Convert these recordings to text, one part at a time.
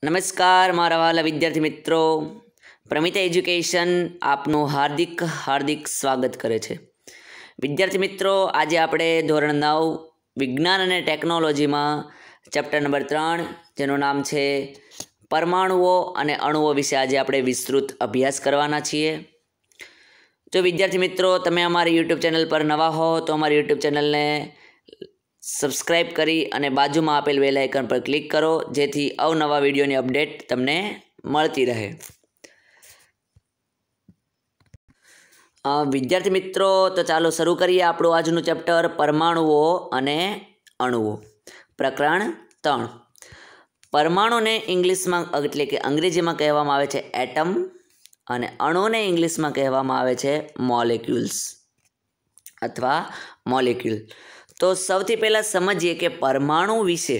નમસ્કાર મારા વાલા વિદ્યાર્થી મિત્રો, પ્રમિતા એજ્યુકેશન આપનું હાર્દિક હાર્દિક સ્વાગત કરે છે. વિદ્યાર્થી મિત્રો, આજે આપણે ધોરણ 9 વિજ્ઞાન અને ટેકનોલોજીમાં ચેપ્ટર નંબર 3 જેનું નામ છે પરમાણુઓ અને અણુઓ વિશે આજે આપણે વિસ્તૃત અભ્યાસ કરવાના છીએ. જો વિદ્યાર્થી મિત્રો તમે અમારી યુટ્યુબ ચેનલ પર નવા હો તો અમારી યુટ્યુબ ચેનલને સબસ્ક્રાઈબ કરી અને બાજુમાં આપેલ બેલ આઇકન પર ક્લિક કરો, જેથી અવનવા વિડીયોની અપડેટ તમને મળતી રહે. વિદ્યાર્થી મિત્રો, તો ચાલો શરૂ કરીએ આપણું આજનું ચેપ્ટર પરમાણુઓ અને અણુઓ. પ્રકરણ 3. પરમાણુને ઇંગ્લિશમાં એટલે કે અંગ્રેજીમાં કહેવામાં આવે છે એટમ અને અણુને ઇંગ્લિશમાં કહેવામાં આવે છે મોલેક્યુલ્સ અથવા મોલેક્યુલ. તો સૌથી પહેલાં સમજીએ કે પરમાણુ વિશે,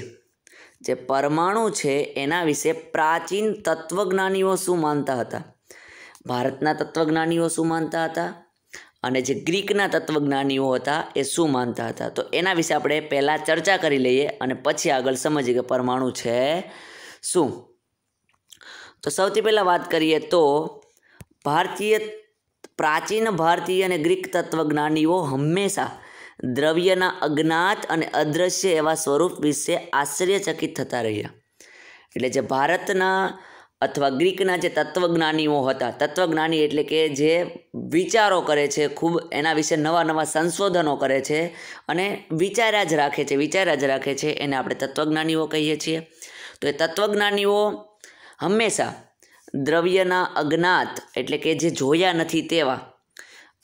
જે પરમાણુ છે એના વિશે પ્રાચીન તત્વજ્ઞાનીઓ શું માનતા હતા. ભારતના તત્વજ્ઞાનીઓ શું માનતા હતા અને જે ગ્રીકના તત્વજ્ઞાનીઓ હતા એ શું માનતા હતા. તો એના વિશે આપણે પહેલાં ચર્ચા કરી લઈએ અને પછી આગળ સમજીએ કે પરમાણુ છે શું. તો સૌથી પહેલાં વાત કરીએ તો પ્રાચીન ભારતીય અને ગ્રીક તત્વજ્ઞાનીઓ હંમેશા દ્રવ્યના અજ્ઞાત અને અદૃશ્ય એવા સ્વરૂપ વિશે આશ્ચર્યચકિત થતા રહ્યા. એટલે જે ભારતના અથવા ગ્રીકના જે તત્વજ્ઞાનીઓ હતા, તત્વજ્ઞાની એટલે કે જે વિચારો કરે છે, ખૂબ એના વિશે નવા નવા સંશોધનો કરે છે અને વિચાર્યા જ રાખે છે, એને આપણે તત્વજ્ઞાનીઓ કહીએ છીએ. તો એ તત્વજ્ઞાનીઓ હંમેશા દ્રવ્યના અજ્ઞાત એટલે કે જે જોયા નથી તેવા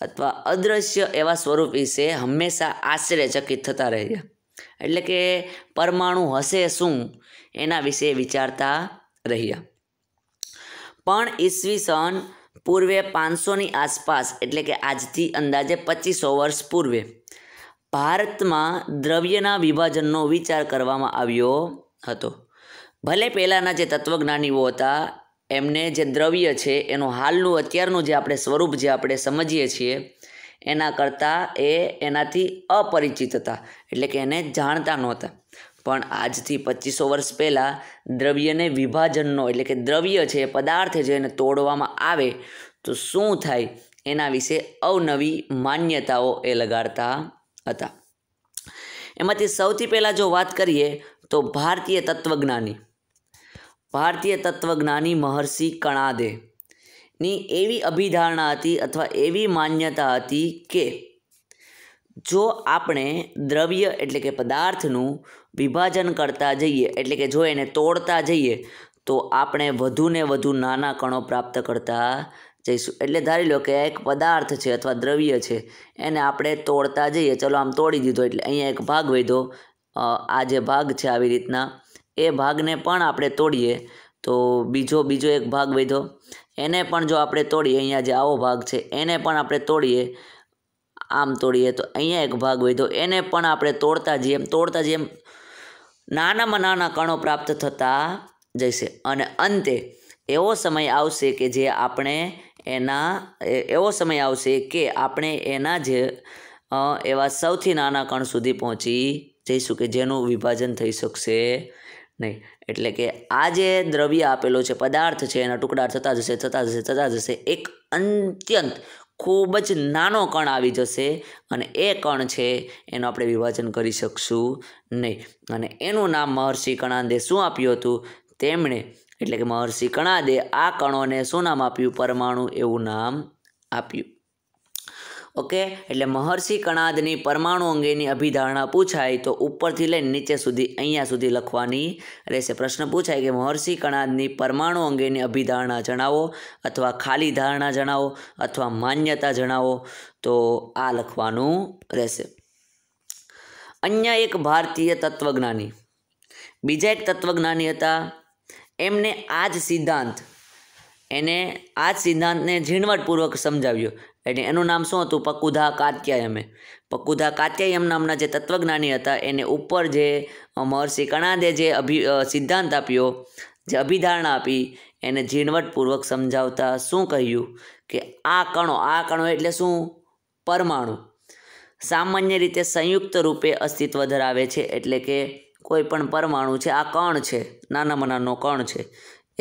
અથવા અદૃશ્ય એવા સ્વરૂપ વિશે હંમેશા આશ્ચર્યચકિત થતા રહ્યા. એટલે કે પરમાણુ હશે શું એના વિશે વિચારતા રહ્યા. પણ ઈસવીસન પૂર્વે 500ની આસપાસ એટલે કે આજથી અંદાજે 2500 વર્ષ પૂર્વે ભારતમાં દ્રવ્યના વિભાજનનો વિચાર કરવામાં આવ્યો હતો. ભલે પહેલાંના જે તત્વજ્ઞાનીઓ હતા એમને જે દ્રવ્ય છે એનું હાલનું અત્યારનું જે આપણે સ્વરૂપ જે આપણે સમજીએ છીએ એના કરતાં એનાથી અપરિચિત હતા, એટલે કે એને જાણતા નહોતા. પણ આજથી 2500 વર્ષ પહેલાં દ્રવ્યને વિભાજનનો એટલે કે દ્રવ્ય છે, પદાર્થ છે, એને તોડવામાં આવે તો શું થાય એના વિશે અવનવી માન્યતાઓ એ લગાડતા હતા. એમાંથી સૌથી પહેલાં જો વાત કરીએ તો ભારતીય તત્વજ્ઞાની મહર્ષિ કણાદેની એવી અભિધારણા હતી અથવા એવી માન્યતા હતી કે જો આપણે દ્રવ્ય એટલે કે પદાર્થનું વિભાજન કરતા જઈએ એટલે કે જો એને તોડતા જઈએ તો આપણે વધુને વધુ નાના કણો પ્રાપ્ત કરતા જઈશું. એટલે ધારી લો કે એક પદાર્થ છે અથવા દ્રવ્ય છે, એને આપણે તોડતા જઈએ, ચલો આમ તોડી દીધો એટલે અહીંયા એક ભાગ વધ્યો, આ જે ભાગ છે આવી રીતના એ ભાગને પણ આપણે તોડીએ તો બીજો એક ભાગ વધ્યો, એને પણ જો આપણે તોડીએ, અહીંયા જે આવો ભાગ છે એને પણ આપણે તોડીએ, આમ તોડીએ તો અહીંયા એક ભાગ વધ્યો, એને પણ આપણે તોડતા જઈએ નાનામાં નાના કણો પ્રાપ્ત થતા જશે. અને અંતે એવો સમય આવશે કે આપણે એના જે એવા સૌથી નાના કણ સુધી પહોંચી જઈશું કે જેનું વિભાજન થઈ શકશે નહીં. એટલે કે આ જે દ્રવ્ય આપેલો છે, પદાર્થ છે, એના ટુકડા થતા જશે એક અત્યંત ખૂબ જ નાનો કણ આવી જશે અને એ કણ છે એનું આપણે વિભાજન કરી શકશું નહીં. અને એનું નામ મહર્ષિ કણાદે શું આપ્યું હતું, તેમણે એટલે કે મહર્ષિ કણાદે આ કણોને શું નામ આપ્યું, પરમાણુ એવું નામ આપ્યું. ઓકે, એટલે મહર્ષિ કણાદની પરમાણુ અંગેની અભિધારણા પૂછાય તો ઉપરથી લઈને નીચે સુધી અહીંયા સુધી લખવાની રહેશે. પ્રશ્ન પૂછાય કે મહર્ષિ કણાદની પરમાણુ અંગેની અભિધારણા જણાવો અથવા ખાલી ધારણા જણાવો અથવા માન્યતા જણાવો, તો આ લખવાનું રહેશે. અન્ય એક ભારતીય તત્વજ્ઞાની, બીજા એક તત્વજ્ઞાની હતા, એમને આ જ સિદ્ધાંતને ઝીણવટપૂર્વક સમજાવ્યો. એટલે એનું નામ શું હતું, પકુધા કાત્યાયન નામના જે તત્વજ્ઞાની હતા એને ઉપર જે મહર્ષિ કણાદે જે સિદ્ધાંત આપ્યો, જે અભિધારણા આપી, એને ઝીણવટપૂર્વક સમજાવતા શું કહ્યું કે આ કણો એટલે શું, પરમાણુ સામાન્ય રીતે સંયુક્ત રૂપે અસ્તિત્વ ધરાવે છે. એટલે કે કોઈ પણ પરમાણુ છે, આ કણ છે, નાનામાં નાનો કણ છે,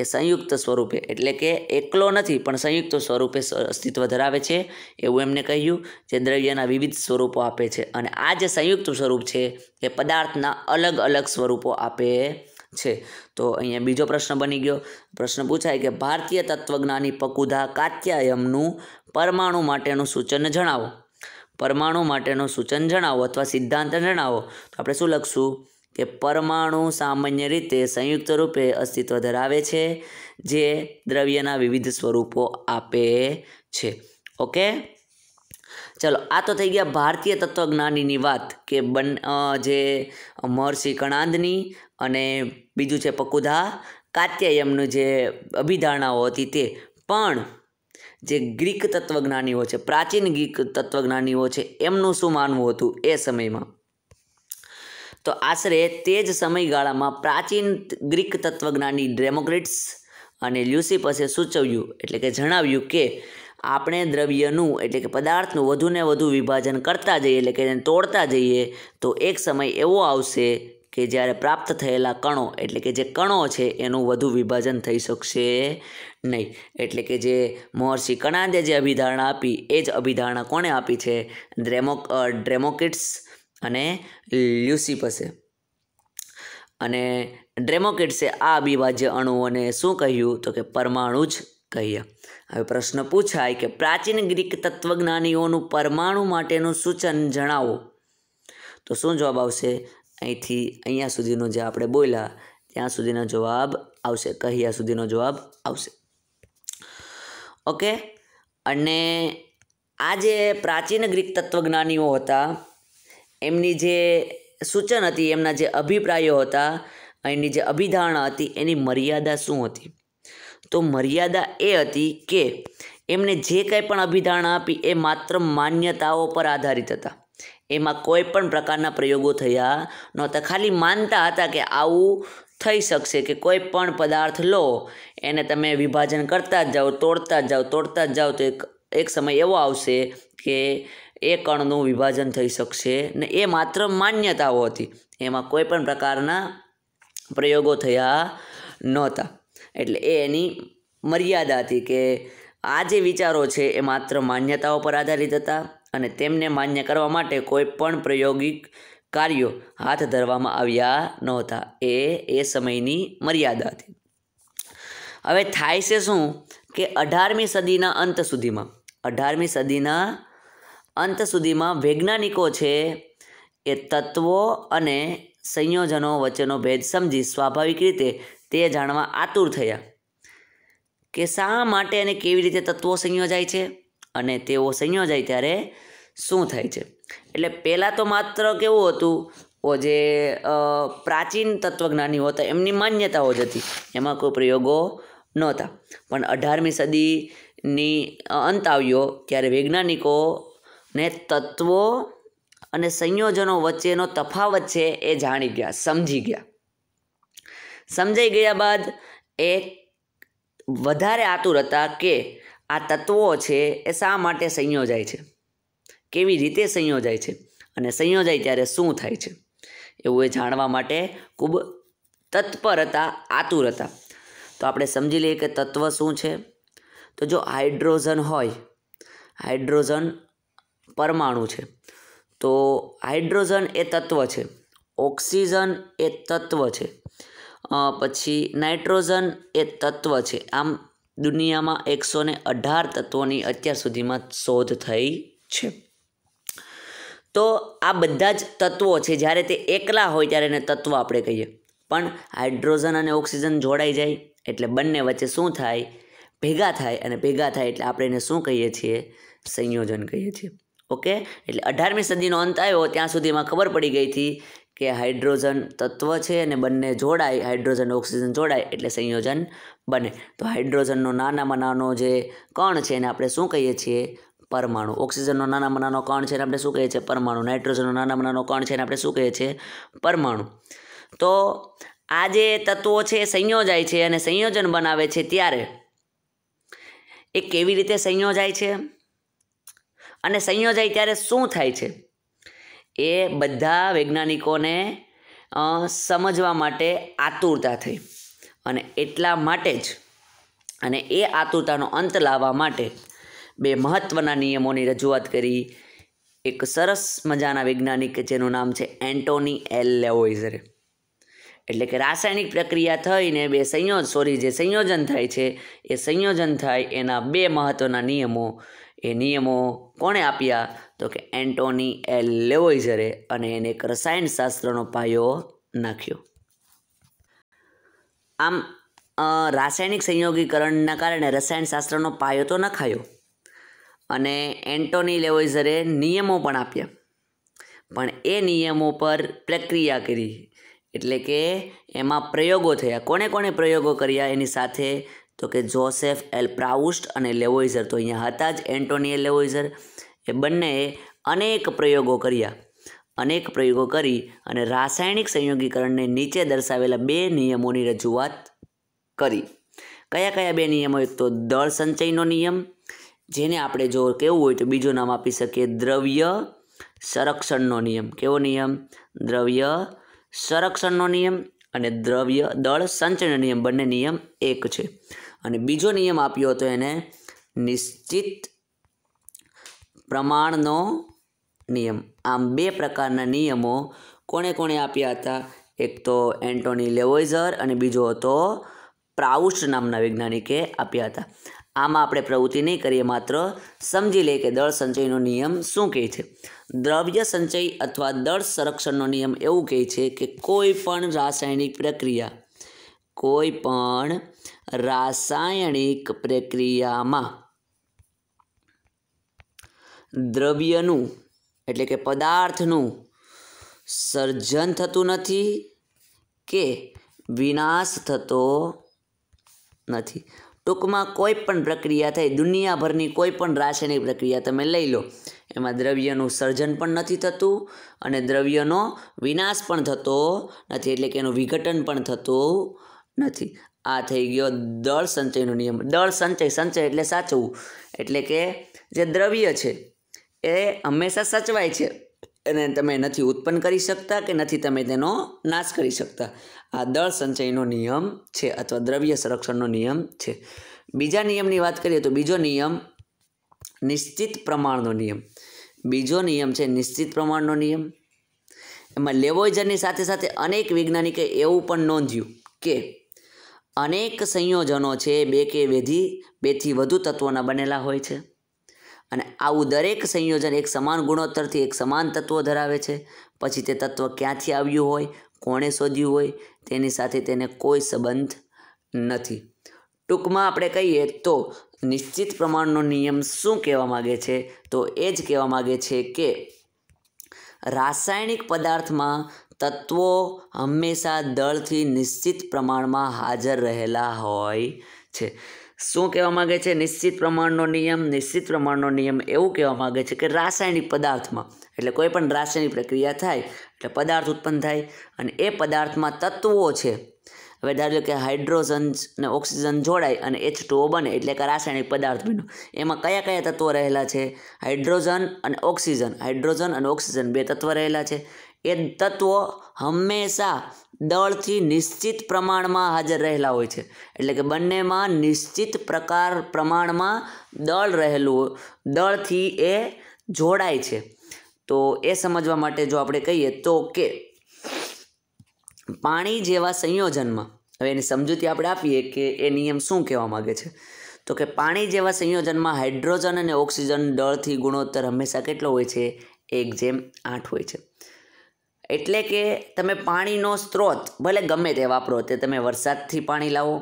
એ સંયુક્ત સ્વરૂપે એટલે કે એકલો નથી પણ સંયુક્ત સ્વરૂપે અસ્તિત્વ ધરાવે છે એવું એમને કહ્યું, જે દ્રવ્યના વિવિધ સ્વરૂપો આપે છે. અને આ જે સંયુક્ત સ્વરૂપ છે એ પદાર્થના અલગ અલગ સ્વરૂપો આપે છે. તો અહીંયા બીજો પ્રશ્ન બની ગયો. પ્રશ્ન પૂછાય કે ભારતીય તત્વજ્ઞાની પકુધા કાત્યાયનનું પરમાણુ માટેનું સૂચન જણાવો. પરમાણુ માટેનું સૂચન જણાવો અથવા સિદ્ધાંત જણાવો. તો આપણે શું લખશું કે પરમાણુ સામાન્ય રીતે સંયુક્ત રૂપે અસ્તિત્વ ધરાવે છે, જે દ્રવ્યના વિવિધ સ્વરૂપો આપે છે. ઓકે, ચલો આ તો થઈ ગયા ભારતીય તત્વજ્ઞાનીની વાત કે જે મહર્ષિ કણાદની અને બીજું છે પકુધા કાત્યાયનનું જે અભિધારણાઓ હતી તે. પણ જે ગ્રીક તત્વજ્ઞાનીઓ છે, પ્રાચીન ગ્રીક તત્વજ્ઞાનીઓ છે, એમનું શું માનવું હતું એ સમયમાં. તો આશરે તે જ સમયગાળામાં પ્રાચીન ગ્રીક તત્વજ્ઞાની ડેમોક્રિટસ અને લ્યુસિપસે સૂચવ્યું એટલે કે જણાવ્યું કે આપણે દ્રવ્યનું એટલે કે પદાર્થનું વધુને વધુ વિભાજન કરતા જઈએ એટલે કે એને તોડતા જઈએ તો એક સમય એવો આવશે કે જ્યારે પ્રાપ્ત થયેલા કણો એટલે કે જે કણો છે એનું વધુ વિભાજન થઈ શકશે નહીં. એટલે કે જે મહર્ષિ કણાદે જે અભિધારણા આપી એ જ અભિધારણા કોણે આપી છે? ડેમોક્રિટસ અને લ્યુસિપસે. અને ડેમોક્રિટસે આ અવિભાજ્ય અણુઓને શું કહ્યું? તો કે પરમાણુ જ કહીએ. હવે પ્રશ્ન પૂછાય કે પ્રાચીન ગ્રીક તત્વજ્ઞાનીઓનું પરમાણુ માટેનું સૂચન જણાવો. તો શું જવાબ આવશે? અહીંથી અહીંયા સુધીનો જે આપણે બોલ્યા ત્યાં સુધીનો જવાબ આવશે, કહ્યા સુધીનો જવાબ આવશે. ઓકે, અને આ જે પ્રાચીન ગ્રીક તત્વજ્ઞાનીઓ હતા એમની જે સૂચન હતી, એમના જે અભિપ્રાયો હતા, એની જે અભિધારણા હતી એની મર્યાદા શું હતી? તો મર્યાદા એ હતી કે એમને જે કંઈ પણ અભિધારણા આપી એ માત્ર માન્યતાઓ પર આધારિત હતા. એમાં કોઈ પણ પ્રકારના પ્રયોગો થયા નહોતા. ખાલી માનતા હતા કે આવું થઈ શકશે, કે કોઈ પણ પદાર્થ લો એને તમે વિભાજન કરતા જ જાઓ, તોડતા જ જાઓ, તોડતા જ જાઓ, તો એક સમય એવો આવશે કે એ કણનું વિભાજન થઈ શકશે ને. એ માત્ર માન્યતાઓ હતી, એમાં કોઈ પણ પ્રકારના પ્રયોગો થયા નહોતા. એટલે એ એની મર્યાદા હતી કે આ જે વિચારો છે એ માત્ર માન્યતાઓ પર આધારિત હતા અને તેમને માન્ય કરવા માટે કોઈ પણ પ્રાયોગિક કાર્યો હાથ ધરવામાં આવ્યા નહોતા. એ સમયની મર્યાદા હતી. હવે થાય છે શું કે 18મી સદીના અંત સુધીમાં વૈજ્ઞાનિકો છે એ તત્વો અને સંયોજનો વચ્ચેનો ભેદ સમજી સ્વાભાવિક રીતે તે જાણવા આતુર થયા કે શા માટે અને કેવી રીતે તત્વો સંયોજાય છે અને તેઓ સંયોજાય ત્યારે શું થાય છે. એટલે પહેલાં તો માત્ર કેવું હતું, જે પ્રાચીન તત્વજ્ઞાનીઓ હતા એમની માન્યતાઓ જ હતી, એમાં કોઈ પ્રયોગો નહોતા. પણ 18મી સદીની અંત આવ્યો ત્યારે વૈજ્ઞાનિકોને તત્વો અને સંયોજનો વચ્ચેનો તફાવત છે એ જાણી ગયા, સમજાઈ ગયા બાદ એ વધારે આતુર હતા કે આ તત્વો છે એ શા માટે સંયોજાય છે, કેવી રીતે સંયોજાય છે અને સંયોજાય ત્યારે શું થાય છે, એવું એ જાણવા માટે ખૂબ તત્પર હતા, આતુર હતા. તો આપણે સમજી લઈએ કે તત્વ શું છે. તો જો હાઇડ્રોજન હોય, હાઇડ્રોજન પરમાણુ છે, તો હાઇડ્રોજન એ તત્વ છે, ઓક્સિજન એ તત્વ છે, પછી નાઇટ્રોજન એ તત્વ છે. આમ દુનિયામાં 118 તત્વોની અત્યાર સુધીમાં શોધ થઈ છે. તો આ બધા જ તત્વો છે, જ્યારે તે એકલા હોય ત્યારે એને તત્વ આપણે કહીએ. પણ હાઇડ્રોજન અને ઓક્સિજન જોડાઈ જાય એટલે બંને વચ્ચે શું થાય? ભેગા થાય, અને ભેગા થાય એટલે આપણે એને શું કહીએ છીએ? સંયોજન કહીએ છીએ. ઓકે, એટલે 18મી સદીનો અંત આવ્યો ત્યાં સુધીમાં ખબર પડી ગઈ હતી કે હાઇડ્રોજન તત્વ છે અને બંને જોડાય, હાઇડ્રોજન ઓક્સિજન જોડાય એટલે સંયોજન બને. તો હાઇડ્રોજનનો નાનામાં નાનો જે કણ છે એને આપણે શું કહીએ છીએ? પરમાણુ. ઓક્સિજનનો નાનામાં નાનો કણ છે એને આપણે શું કહીએ છીએ? પરમાણુ. નાઇટ્રોજનનો નાનામાં નાનો કણ છે એને આપણે શું કહીએ છીએ? પરમાણુ. તો આ જે તત્વો છે સંયોજાય છે અને સંયોજન બનાવે છે ત્યારે એ કેવી રીતે સંયોજાય છે અને સંયોજાય ત્યારે શું થાય છે? એ બધા વૈજ્ઞાનિકોને સમજવા માટે આતુરતા થઈ અને એટલા માટે જ અને એ આતુરતાનો અંત લાવવા માટે બે મહત્ત્વના નિયમોની રજૂઆત કરી એક સરસ મજાના વૈજ્ઞાનિક જેનું નામ છે એન્ટોની એલ લેવોઇઝરે. એટલે કે રાસાયણિક પ્રક્રિયા થઈને જે સંયોજન થાય છે એ સંયોજન થાય એના બે મહત્ત્વના નિયમો. એ નિયમો કોણે આપ્યા? તો કે એન્ટોની એલ લેવોઇઝરે, અને એને એક રસાયણશાસ્ત્રનો પાયો નાખ્યો. આમ રાસાયણિક સંયોગીકરણના કારણે રસાયણશાસ્ત્રનો પાયો તો નખાયો અને એન્ટોની લેવોઇઝરે નિયમો પણ આપ્યા, પણ એ નિયમો પર પ્રક્રિયા કરી, એટલે કે એમાં પ્રયોગો થયા. કોણે કોણે પ્રયોગો કર્યા એની સાથે? તો કે જોસેફ એલ પ્રાઉસ્ટ અને લેવોઇઝર તો અહીંયા હતા જ. એન્ટોની એલ લેવોઇઝર એ બંનેએ અનેક પ્રયોગો કરી અને રાસાયણિક સંયોગીકરણને નીચે દર્શાવેલા બે નિયમોની રજૂઆત કરી. કયા કયા બે નિયમો? એક તો દળ સંચયનો નિયમ, જેને આપણે જો કેવું હોય તો બીજું નામ આપી શકીએ દ્રવ્ય સંરક્ષણનો નિયમ. કેવો નિયમ? દ્રવ્ય સંરક્ષણનો નિયમ અને દળ સંચયનો નિયમ, બંને નિયમ એક છે. અને બીજો નિયમ આપ્યો હતો એને નિશ્ચિત પ્રમાણનો નિયમ. આમ બે પ્રકારના નિયમો કોણે કોણે આપ્યા હતા? એક તો એન્ટોની લેવોઇઝર અને બીજો હતો પ્રાઉસ્ટ નામના વૈજ્ઞાનિકે આપ્યા હતા. આમાં આપણે પ્રવૃત્તિ નહીં કરીએ, માત્ર સમજી લઈએ કે દળ સંચયનો નિયમ શું કહે છે. દ્રવ્ય સંચય અથવા દળ સંરક્ષણનો નિયમ એવું કહે છે કે કોઈ પણ રાસાયણિક પ્રક્રિયામાં દ્રવ્યનું એટલે કે પદાર્થનું સર્જન થતું નથી કે વિનાશ થતો નથી. ટૂંકમાં કોઈ પણ પ્રક્રિયા થાય, દુનિયાભરની કોઈ પણ રાસાયણિક પ્રક્રિયા તમે લઈ લો, એમાં દ્રવ્યનું સર્જન પણ નથી થતું અને દ્રવ્યનો વિનાશ પણ થતો નથી, એટલે કે એનું વિઘટન પણ થતું નથી. આ થઈ ગયો દળ સંચયનો નિયમ. દળ સંચય એટલે સાચવવું, એટલે કે જે દ્રવ્ય છે એ હંમેશા સચવાય છે અને તમે નથી ઉત્પન્ન કરી શકતા કે નથી તમે તેનો નાશ કરી શકતા. આ દળ સંચયનો નિયમ છે અથવા દ્રવ્ય સંરક્ષણનો નિયમ છે. બીજા નિયમની વાત કરીએ તો બીજો નિયમ નિશ્ચિત પ્રમાણનો નિયમ. બીજો નિયમ છે નિશ્ચિત પ્રમાણનો નિયમ. એમાં લેવોઇઝરની સાથે સાથે અનેક વૈજ્ઞાનિકે એવું પણ નોંધ્યું કે અનેક સંયોજનો છે બેથી વધુ તત્વોના બનેલા હોય છે અને આવું દરેક સંયોજન એક સમાન ગુણોત્તરથી એક સમાન તત્વો ધરાવે છે. પછી તે તત્વ ક્યાંથી આવ્યું હોય, કોણે શોધ્યું હોય, તેની સાથે તેને કોઈ સંબંધ નથી. ટૂંકમાં આપણે કહીએ તો નિશ્ચિત પ્રમાણનો નિયમ શું કહેવા માગે છે? તો એ જ કહેવા માગે છે કે રાસાયણિક પદાર્થમાં તત્વો હંમેશા દળથી નિશ્ચિત પ્રમાણમાં હાજર રહેલા હોય છે. શું કહેવા માગે છે નિશ્ચિત પ્રમાણનો નિયમ? નિશ્ચિત પ્રમાણનો નિયમ એવું કહેવા માગે છે કે રાસાયણિક પદાર્થમાં, એટલે કોઈ પણ રાસાયણિક પ્રક્રિયા થાય એટલે પદાર્થ ઉત્પન્ન થાય અને એ પદાર્થમાં તત્વો છે. હવે ધારો કે હાઇડ્રોજન અને ઓક્સિજન જોડાય અને H2O બને, એટલે કે રાસાયણિક પદાર્થ બન્યો. એમાં કયા કયા તત્વો રહેલા છે? હાઇડ્રોજન અને ઓક્સિજન બે તત્વો રહેલા છે. એ તત્વો હંમેશા દળથી નિશ્ચિત પ્રમાણમાં હાજર રહેલા હોય છે, એટલે કે બંનેમાં નિશ્ચિત પ્રમાણમાં દળથી એ જોડાય છે. તો એ સમજવા માટે જો આપણે કહીએ તો કે પાણી જેવા સંયોજનમાં, હવે એની સમજૂતી આપણે આપીએ કે એ નિયમ શું કહેવા માગે છે. તો કે પાણી જેવા સંયોજનમાં હાઇડ્રોજન અને ઓક્સિજન દળથી ગુણોત્તર હંમેશા કેટલો હોય છે? 1:8 હોય છે. એટલે કે તમે પાણીનો સ્ત્રોત ભલે ગમે તે વાપરો, તે તમે વરસાદથી પાણી લાવો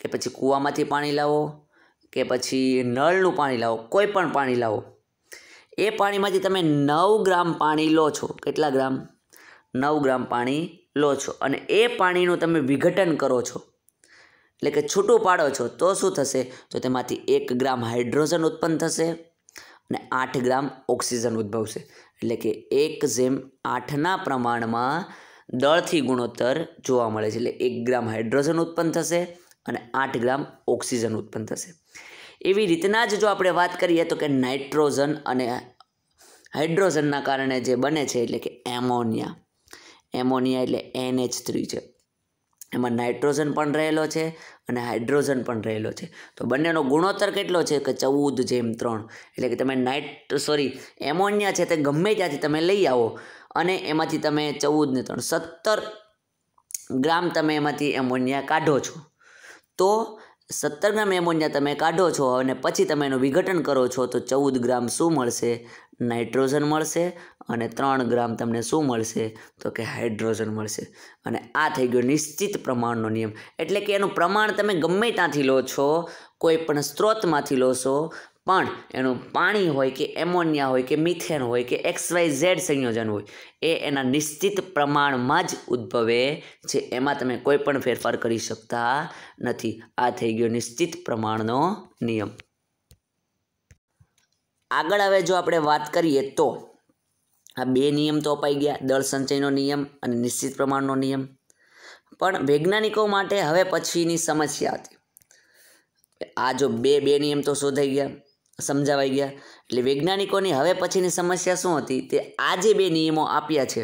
કે પછી કૂવામાંથી પાણી લાવો કે પછી નળનું પાણી લાવો, કોઈ પણ પાણી લાવો, એ પાણીમાંથી તમે 9 ગ્રામ પાણી લો છો. કેટલા ગ્રામ? 9 ગ્રામ પાણી લો છો અને એ પાણીનું તમે વિઘટન કરો છો, એટલે કે છૂટું પાડો છો, તો શું થશે? તો તેમાંથી 1 ગ્રામ હાઇડ્રોજન ઉત્પન્ન થશે અને 8 ગ્રામ ઓક્સિજન ઉદ્ભવશે. એટલે કે 1:8ના પ્રમાણમાં દળથી ગુણોત્તર જોવા મળે છે. એટલે 1 ગ્રામ હાઇડ્રોજન ઉત્પન્ન થશે અને 8 ગ્રામ ઓક્સિજન ઉત્પન્ન થશે. એવી રીતના જ જો આપણે વાત કરીએ તો કે નાઇટ્રોજન અને હાઇડ્રોજનના કારણે જે બને છે એટલે કે એમોનિયા એટલે NH3 છે. એમાં નાઇટ્રોજન પણ રહેલો છે અને હાઇડ્રોજન પણ રહેલો છે. તો બંનેનો ગુણોત્તર કેટલો છે કે 14:3. એટલે કે તમે એમોનિયા છે તે ગમે ત્યાંથી તમે લઈ આવો અને એમાંથી તમે 14 ને 3 17 ગ્રામ તમે એમાંથી એમોનિયા કાઢો છો. તો 17 ગ્રામ એમોનિયા તમે કાઢો છો અને પછી તમે એનું વિઘટન કરો છો તો 14 ગ્રામ શું મળશે? નાઇટ્રોજન મળશે અને 3 ગ્રામ તમને શું મળશે? તો કે હાઇડ્રોજન મળશે. અને આ થઈ ગયો નિશ્ચિત પ્રમાણનો નિયમ. એટલે કે એનું પ્રમાણ તમે ગમે ત્યાંથી લો છો, કોઈ પણ સ્ત્રોતમાંથી લો છો, પણ એનું પાણી હોય કે એમોનિયા હોય કે મિથેન હોય કે XYZ સંયોજન હોય, એ એના નિશ્ચિત પ્રમાણમાં જ ઉદ્ભવે છે. એમાં તમે કોઈ પણ ફેરફાર કરી શકતા નથી. આ થઈ ગયો નિશ્ચિત પ્રમાણનો નિયમ. આગળ હવે જો આપણે વાત કરીએ તો આ 2 નિયમ તો અપાઈ ગયા, દળ સંચયનો નિયમ અને નિશ્ચિત પ્રમાણનો નિયમ. પણ વૈજ્ઞાનિકો માટે હવે પછીની સમસ્યા હતી. આ જો બે નિયમ તો શોધાઈ ગયા, સમજાવાઈ ગયા. એટલે વૈજ્ઞાનિકોની હવે પછીની સમસ્યા શું હતી? તે આ જે 2 નિયમો આપ્યા છે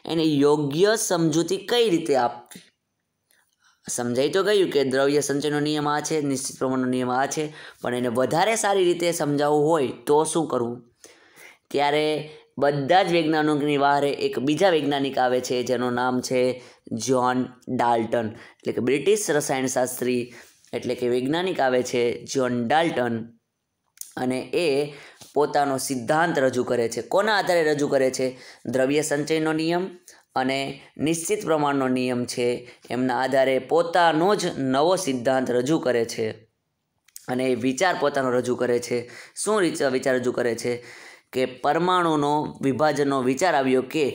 એને યોગ્ય સમજૂતી કઈ રીતે આપવી. સમજાઈ તો ગયું કે દ્રવ્ય સંચયનો નિયમ આ છે, નિશ્ચિત પ્રમાણનો નિયમ આ છે, પણ એને વધારે સારી રીતે સમજાવવું હોય તો શું કરવું? ત્યારે બધા જ વૈજ્ઞાનિકોની વારે એક બીજા વૈજ્ઞાનિક આવે છે જેનું નામ છે જ્હોન ડાલ્ટન. એટલે કે બ્રિટિશ રસાયણશાસ્ત્રી એટલે કે વૈજ્ઞાનિક આવે છે જ્હોન ડાલ્ટન, અને એ પોતાનો સિદ્ધાંત રજૂ કરે છે. કોના આધારે રજૂ કરે છે? દ્રવ્ય સંચયનો નિયમ અને નિશ્ચિત પ્રમાણનો નિયમ છે એમના આધારે પોતાનો જ નવો સિદ્ધાંત રજૂ કરે છે અને એ વિચાર પોતાનો રજૂ કરે છે. શું વિચાર રજૂ કરે છે? કે પરમાણુનો વિભાજનનો વિચાર આવ્યો કે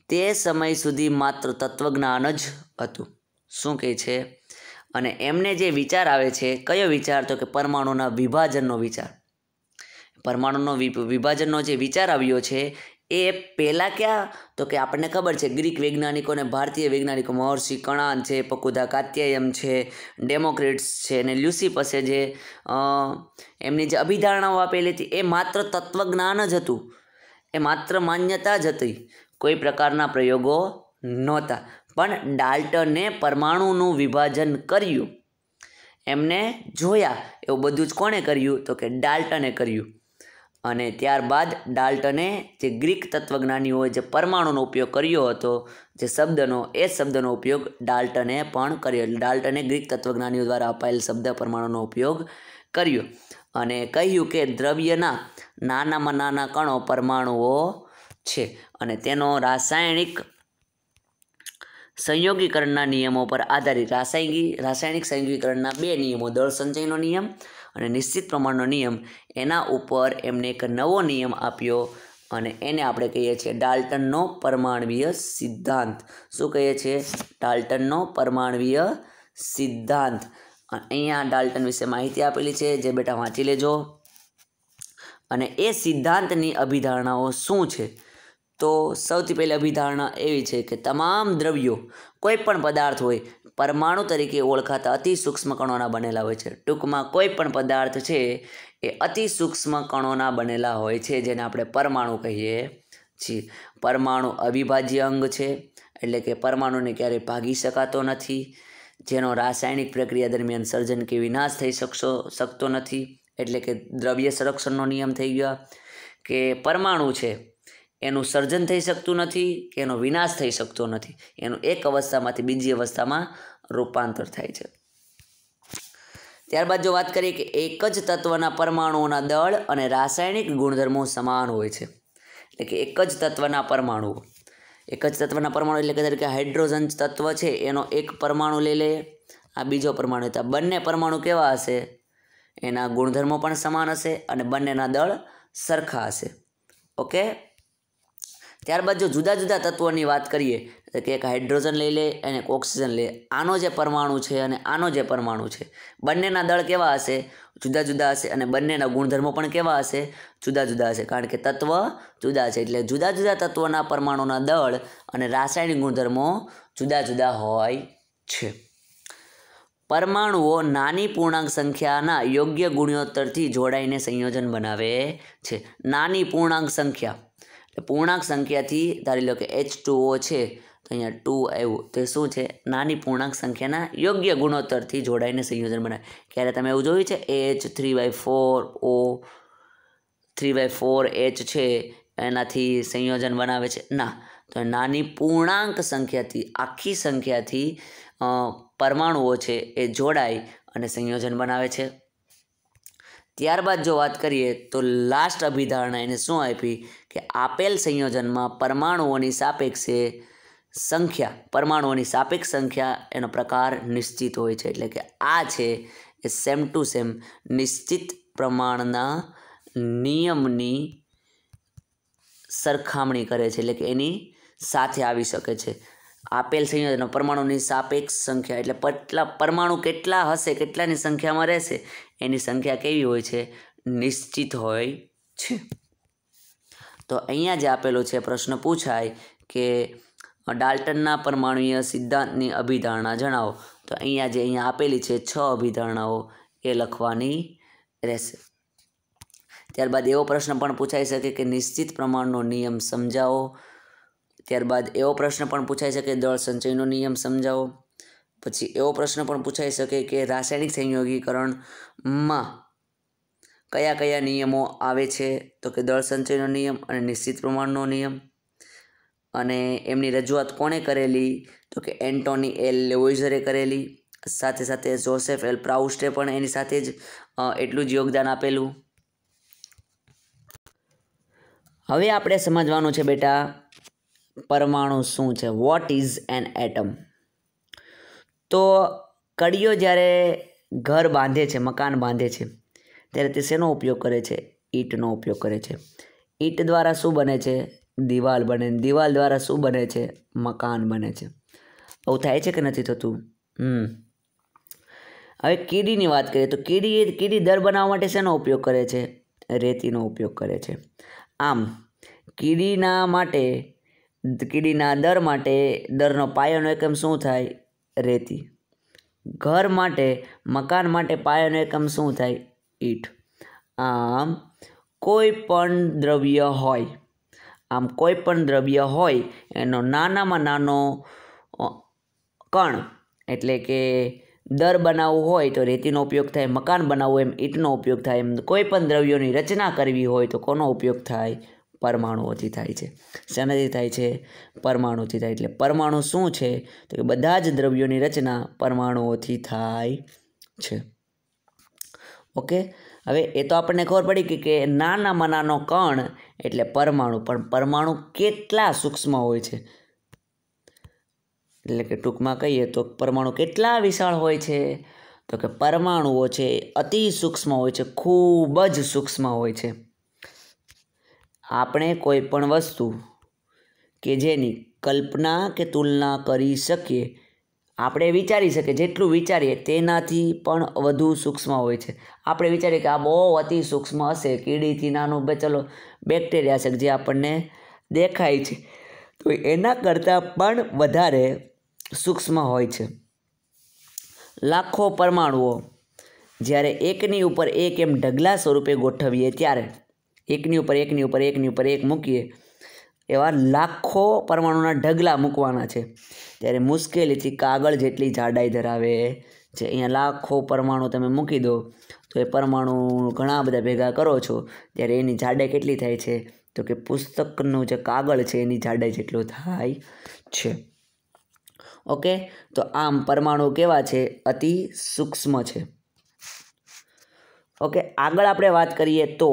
તે સમય સુધી માત્ર તત્વજ્ઞાન જ હતું. શું કહે છે? અને એમને જે વિચાર આવે છે, કયો વિચાર? તો કે પરમાણુના વિભાજનનો વિચાર. પરમાણુનો વિભાજનનો જે વિચાર આવ્યો છે એ પહેલાં ક્યાં? તો કે આપણને ખબર છે ગ્રીક વૈજ્ઞાનિકો અને ભારતીય વૈજ્ઞાનિકો મહર્ષિ કણાદ છે, પકુધા કાત્યાયન છે, ડેમોક્રિટ્સ છે અને લ્યુસિફસે જે એમની જે અભિધારણાઓ આપેલી હતી એ માત્ર તત્વજ્ઞાન જ હતું, એ માત્ર માન્યતા જ હતી, કોઈ પ્રકારના પ્રયોગો નહોતા. પણ ડાલ્ટને પરમાણુનું વિભાજન કર્યું, એમને જોયા, એવું બધું જ કોણે કર્યું? તો કે ડાલ્ટને કર્યું. અને ત્યારબાદ ડાલ્ટને જે ગ્રીક તત્વજ્ઞાનીઓએ જે પરમાણુનો ઉપયોગ કર્યો હતો જે શબ્દનો, એ શબ્દનો ઉપયોગ ડાલ્ટને પણ કર્યો. ડાલ્ટને ગ્રીક તત્વજ્ઞાનીઓ દ્વારા અપાયેલ શબ્દ પરમાણુનો ઉપયોગ કર્યો અને કહ્યું કે દ્રવ્યના નાનામાં નાના કણો પરમાણુઓ છે અને તેનો રાસાયણિક સંયોગીકરણના નિયમો પર આધારિત રાસાયણિક સંયોગીકરણના 2 નિયમો, દળ સંચયનો નિયમ અને નિશ્ચિત પ્રમાણનો નિયમ, એના ઉપર એમને એક નવો નિયમ આપ્યો અને એને આપણે કહીએ છીએ ડાલ્ટનનો પરમાણ્વીય સિદ્ધાંત. શું કહીએ છીએ? ડાલ્ટનનો પરમાણ્વીય સિદ્ધાંત. અહીંયા ડાલ્ટન વિશે માહિતી આપેલી છે, જે બેટા વાંચી લેજો. અને એ સિદ્ધાંતની અભિધારણાઓ શું છે? તો સૌથી પહેલી અભિધારણા એવી છે કે તમામ દ્રવ્યો, કોઈ પણ પદાર્થ હોય, પરમાણુ તરીકે ઓળખાતા અતિ સૂક્ષ્મ કણોના બનેલા હોય છે. ટૂંકમાં કોઈ પણ પદાર્થ છે એ અતિ સૂક્ષ્મ કણોના બનેલા હોય છે, જેને આપણે પરમાણુ કહીએ છીએ. પરમાણુ અવિભાજ્ય અંગ છે, એટલે કે પરમાણુને ક્યારેય ભાગી શકાતો નથી, જેનો રાસાયણિક પ્રક્રિયા દરમિયાન સર્જન કે વિનાશ થઈ શકતો નથી. એટલે કે દ્રવ્ય સંરક્ષણનો નિયમ થઈ ગયો કે પરમાણુ છે એનું સર્જન થઈ શકતું નથી કે એનો વિનાશ થઈ શકતો નથી, એનું એક અવસ્થામાંથી બીજી અવસ્થામાં રૂપાંતર થાય છે. ત્યારબાદ જો વાત કરીએ કે એક જ તત્વના પરમાણુઓના દળ અને રાસાયણિક ગુણધર્મો સમાન હોય છે. એટલે કે એક જ તત્વના પરમાણુઓ એટલે કે હાઇડ્રોજન તત્વ છે એનો એક પરમાણુ લઈ લે, આ બીજો પરમાણુ, તો બંને પરમાણુ કેવા હશે? એના ગુણધર્મો પણ સમાન હશે અને બંનેના દળ સરખા હશે. ઓકે. ત્યારબાદ જો જુદા જુદા તત્વોની વાત કરીએ કે એક હાઇડ્રોજન લઈ લે અને એક ઓક્સિજન લે, આનો જે પરમાણુ છે અને આનો જે પરમાણુ છે, બંનેના દળ કેવા હશે? જુદા જુદા હશે અને બંનેના ગુણધર્મો પણ કેવા હશે? જુદા જુદા હશે, કારણ કે તત્વ જુદા છે. એટલે જુદા જુદા તત્વોના પરમાણુના દળ અને રાસાયણિક ગુણધર્મો જુદા જુદા હોય છે. પરમાણુઓ નાની પૂર્ણાંક સંખ્યાના યોગ્ય ગુણોત્તરથી જોડાઈને સંયોજન બનાવે છે. નાની પૂર્ણાંક સંખ્યા, પૂર્ણાંક સંખ્યાથી ધારી લો કે H2O છે તો અહીંયા 2 આવ્યું તો એ શું છે? નાની પૂર્ણાંક સંખ્યાના યોગ્ય ગુણોત્તરથી જોડાઈને સંયોજન બનાવે. ક્યારે તમે એવું જોયું છે H 3/4 O 3/4 H છે એનાથી સંયોજન બનાવે છે? ના. તો નાની પૂર્ણાંક સંખ્યાથી, આખી સંખ્યાથી પરમાણુઓ છે એ જોડાય અને સંયોજન બનાવે છે. ત્યારબાદ જો વાત કરીએ તો લાસ્ટ અભિધારણા એને શું આપી કે આપેલ સંયોજનમાં પરમાણુઓની સાપેક્ષે સંખ્યા એનો પ્રકાર નિશ્ચિત હોય છે. એટલે કે આ છે એ સેમ ટુ સેમ નિશ્ચિત પ્રમાણના નિયમની સરખામણી કરે છે. એટલે કે એની સાથે આવી શકે છે. આપેલ સંયોજન પરમાણુની સાપેક્ષ સંખ્યા એટલે પરમાણુ કેટલા હશે, કેટલાની સંખ્યામાં રહેશે, એની સંખ્યા કેવી હોય છે? નિશ્ચિત હોય છે. તો અહીંયા જે આપેલું છે પ્રશ્ન પૂછાય કે ડાલ્ટનના પરમાણુય સિદ્ધાંતની અભિધારણા જણાવો. તો અહીંયા આપેલી છે 6 અભિધારણાઓ એ લખવાની રહેશે. ત્યારબાદ એવો પ્રશ્ન પણ પૂછાઈ શકે કે નિશ્ચિત પ્રમાણનો નિયમ સમજાવો. ત્યારબાદ એવો પ્રશ્ન પણ પૂછાઈ શકે દળ સંચયનો નિયમ સમજાવો. પછી એવો પ્રશ્ન પણ પૂછાઈ શકે કે રાસાયણિક સંયોગીકરણમાં કયા કયા નિયમો આવે છે? તો કે દળ સંચયનો નિયમ અને નિશ્ચિત પ્રમાણનો નિયમ. અને એમની રજૂઆત કોણે કરેલી? તો કે એન્ટોની એલ લેવોઇઝરે કરેલી. સાથે સાથે જોસેફ એલ પ્રાઉસ્ટે પણ એની સાથે જ એટલું જ યોગદાન આપેલું. હવે આપણે સમજવાનું છે બેટા પરમાણુ શું છે. What is an atom? તો કડીઓ જ્યારે ઘર બાંધે છે, મકાન બાંધે છે, ત્યારે તે શેનો ઉપયોગ કરે છે? ઈંટનો ઉપયોગ કરે છે. ઈંટ દ્વારા શું બને છે? દિવાલ બને. દિવાલ દ્વારા શું બને છે? મકાન બને છે. આવું થાય છે કે નથી થતું? હવે કીડીની વાત કરીએ તો કીડી દર બનાવવા માટે શેનો ઉપયોગ કરે છે? રેતીનો ઉપયોગ કરે છે. આમ કીડીના દર માટે દરનો પાયાનો એકમ શું થાય? રેતી. ઘર માટે, મકાન માટે પાયાનો એકમ શું થાય? ઈંટ. આમ કોઈ પણ દ્રવ્ય હોય એનો નાનામાં નાનો કણ એટલે કે દર બનાવવું હોય તો રેતીનો ઉપયોગ થાય, મકાન બનાવવું એમ ઈંટનો ઉપયોગ થાય. એમ કોઈ પણ દ્રવ્યોની રચના કરવી હોય તો કોનો ઉપયોગ થાય? પરમાણુઓથી થાય છે. શેનાથી થાય છે? પરમાણુથી થાય. એટલે પરમાણુ શું છે? તો કે બધા જ દ્રવ્યોની રચના પરમાણુઓથી થાય છે. ઓકે. હવે એ તો આપણને ખબર પડી કે નાનામાં નાનો કણ એટલે પરમાણુ. પણ પરમાણુ કેટલા સૂક્ષ્મ હોય છે? એટલે કે ટૂંકમાં કહીએ તો પરમાણુ કેટલા વિશાળ હોય છે? તો કે પરમાણુઓ છે અતિ સૂક્ષ્મ હોય છે, ખૂબ જ સૂક્ષ્મ હોય છે. આપણે કોઈ પણ વસ્તુ કે જેની કલ્પના કે તુલના કરી શકીએ, આપણે વિચારી શકીએ, જેટલું વિચારીએ તેનાથી પણ વધુ સૂક્ષ્મ હોય છે. આપણે વિચારીએ કે આ બહુ અતિ સૂક્ષ્મ હશે, કીડીથી નાનું ચલો બેક્ટેરિયા છે જે આપણને દેખાય છે, તો એના કરતાં પણ વધારે સૂક્ષ્મ હોય છે. લાખો પરમાણુઓ જ્યારે એકની ઉપર એક એમ ઢગલા સ્વરૂપે ગોઠવીએ ત્યારે એકની ઉપર એક મૂકીએ એવા લાખો પરમાણુના ઢગલા મૂકવાના છે ત્યારે મુશ્કેલીથી કાગળ જેટલી જાડાઈ ધરાવે છે. અહીંયા લાખો પરમાણુ તમે મૂકી દો તો એ પરમાણુ ઘણા બધા ભેગા કરો છો ત્યારે એની જાડાઈ કેટલી થાય છે? તો કે પુસ્તકનું જે કાગળ છે એની જાડાઈ જેટલો થાય છે. ઓકે. તો આમ પરમાણુ કેવા છે? અતિ સૂક્ષ્મ છે. ઓકે. આગળ આપણે વાત કરીએ તો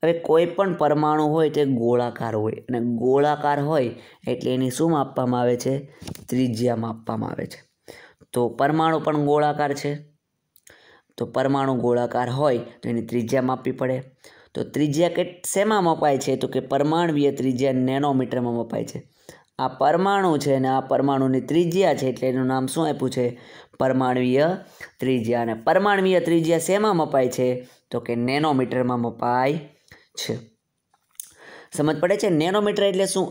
હવે કોઈ પણ પરમાણુ હોય તે ગોળાકાર હોય, અને ગોળાકાર હોય એટલે એની શું માપવામાં આવે છે? ત્રિજ્યા માપવામાં આવે છે. તો પરમાણુ પણ ગોળાકાર છે. તો પરમાણુ ગોળાકાર હોય તો એની ત્રિજ્યા માપવી પડે. તો ત્રિજ્યા શેમાં મપાય છે? તો કે પરમાણવીય ત્રિજ્યા નેનોમીટરમાં મપાય છે. આ પરમાણુ છે અને આ પરમાણુની ત્રિજ્યા છે એટલે એનું નામ શું આપ્યું છે? પરમાણવીય ત્રિજ્યા. અને પરમાણવીય ત્રિજ્યા શેમાં મપાય છે? તો કે નેનોમીટરમાં મપાય છે. સમજ પડે છે? નેનોમીટર એટલે શું?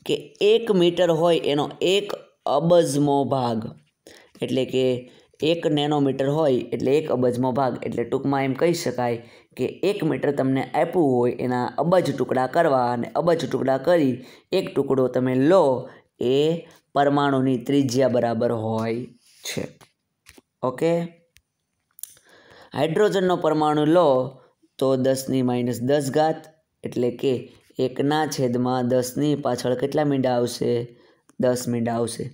કે 1 મીટર હોય એનો 1 અબજમો ભાગ, એટલે કે 1 નેનોમીટર હોય એટલે 1 અબજમો ભાગ. એટલે ટૂંકમાં એમ કહી શકાય કે 1 મીટર તમને આપ્યું હોય એના અબજ ટુકડા કરવા, અને અબજ ટુકડા કરી એક ટુકડો તમે લો એ પરમાણુની ત્રિજ્યા બરાબર હોય છે. ઓકે, હાઇડ્રોજનનો પરમાણુ લો તો 10⁻10 એટલે કે 1/10 પાછળ કેટલા મીંડા આવશે? 10 મીંડા આવશે.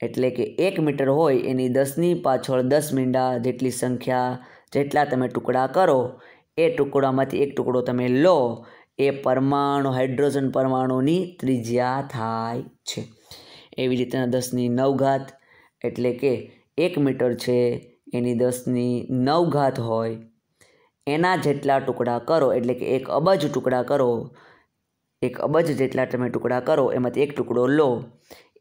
એટલે કે 1 મીટર હોય એની 10ની પાછળ 10 મીંડા જેટલી સંખ્યા જેટલા તમે ટુકડા કરો એ ટુકડામાંથી એક ટુકડો તમે લો એ પરમાણુ હાઇડ્રોજન પરમાણુની ત્રિજ્યા થાય છે. એવી રીતના 10⁹ એટલે કે 1 મીટર છે એની 10⁹ હોય એના જેટલા ટુકડા કરો એટલે કે 1 અબજ ટુકડા કરો. 1 અબજ જેટલા તમે ટુકડા કરો એમાંથી એક ટુકડો લો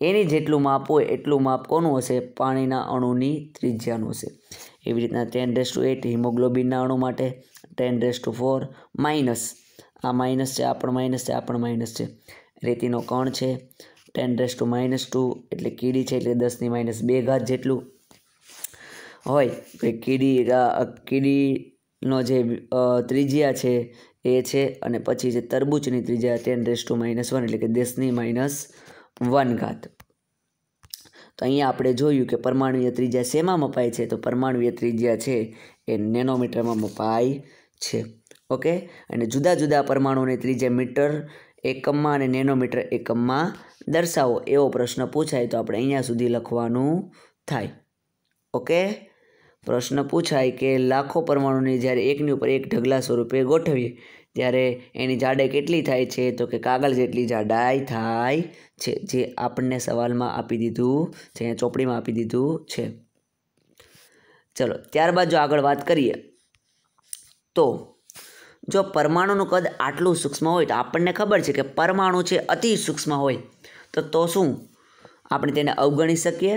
એની જેટલું માપ હોય એટલું માપ કોનું હશે? પાણીના અણુની ત્રિજ્યાનું હશે. એવી રીતના 10⁸ હિમોગ્લોબિનના અણુ માટે, 10⁴ માઇનસ, આ માઇનસ છે, આ પણ માઇનસ છે, આ પણ માઇનસ છે. રેતીનો કણ છે 10⁻² એટલે કીડી છે એટલે 10⁻2 જેટલું હોય. કીડીનો જે ત્રિજ્યા છે એ છે. અને પછી છે તરબૂચની ત્રિજ્યા 10⁻1 એટલે કે 10⁻1. તો અહીંયા આપણે જોયું કે પરમાણુય ત્રિજ્યા શેમાં મપાય છે? તો પરમાણુય ત્રિજ્યા છે એ નેનોમીટરમાં મપાય છે. ઓકે, અને જુદા જુદા પરમાણુની ત્રિજ્યા મીટર એકમમાં અને નેનોમીટર એકમમાં દર્શાવો એવો પ્રશ્ન પૂછાય તો આપણે અહીંયા સુધી લખવાનું થાય. ઓકે, પ્રશ્ન પૂછાય કે લાખો પરમાણુની જ્યારે એકની ઉપર એક ઢગલા સ્વરૂપે ગોઠવીએ ત્યારે એની જાડાઈ કેટલી થાય છે? તો કે કાગળ જેટલી જાડાઈ થાય છે, જે આપણને સવાલમાં આપી દીધું છે, અહીંયા ચોપડીમાં આપી દીધું છે. ચલો ત્યારબાદ જો આગળ વાત કરીએ તો જો પરમાણુનું કદ આટલું સૂક્ષ્મ હોય તો આપણને ખબર છે કે પરમાણુ છે અતિ સૂક્ષ્મ હોય તો શું આપણે તેને અવગણી શકીએ?